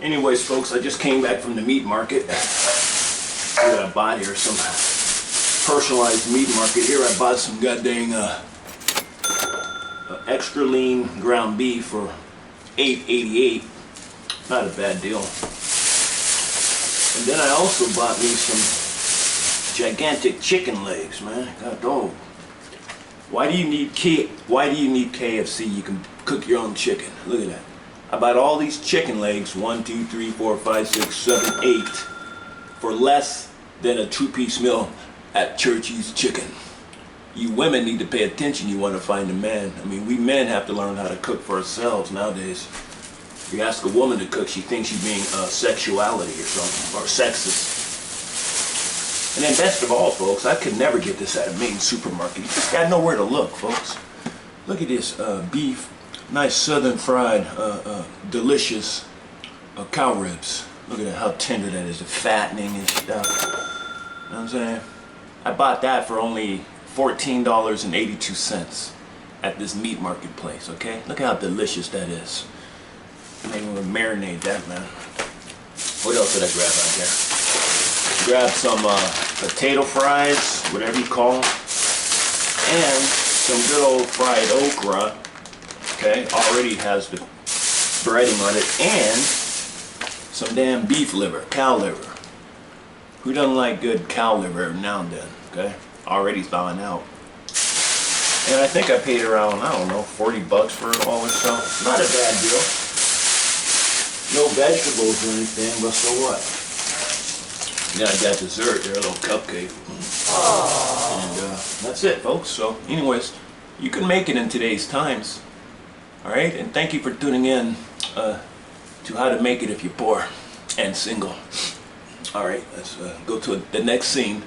Anyways, folks, I just came back from the meat market. What I bought here, some personalized meat market. Here I bought some goddamn extra lean ground beef for $8.88. Not a bad deal. And then I also bought me some gigantic chicken legs, man. God dog. Why do you need KFC? You can cook your own chicken. Look at that. I bought all these chicken legs, 1, 2, 3, 4, 5, 6, 7, 8, for less than a 2-piece meal at Churchy's Chicken. You women need to pay attention. You want to find a man. I mean, we men have to learn how to cook for ourselves nowadays. If you ask a woman to cook, she thinks she's being sexuality or something, or sexist. And then best of all, folks, I could never get this at a main supermarket. You just got nowhere to look, folks. Look at this beef, nice southern fried, delicious cow ribs. Look at how tender that is, the fattening and stuff. You know what I'm saying? I bought that for only $14.82 at this meat marketplace, okay? Look how delicious that is. Maybe we'll marinate that, man. What else did I grab out there? Grab some potato fries, whatever you call them, and some good old fried okra. Okay, already has the breading on it, and some damn beef liver, cow liver. Who doesn't like good cow liver every now and then? Okay, already thawing out. And I think I paid around, I don't know, 40 bucks for it all or so. Not a bad deal. No vegetables or anything, but so what? Yeah, I got dessert there, a little cupcake. And that's it, folks. So, anyways, you can make it in today's times. Alright, and thank you for tuning in to How to Make It If You're Poor and Single. Alright, let's go to the next scene.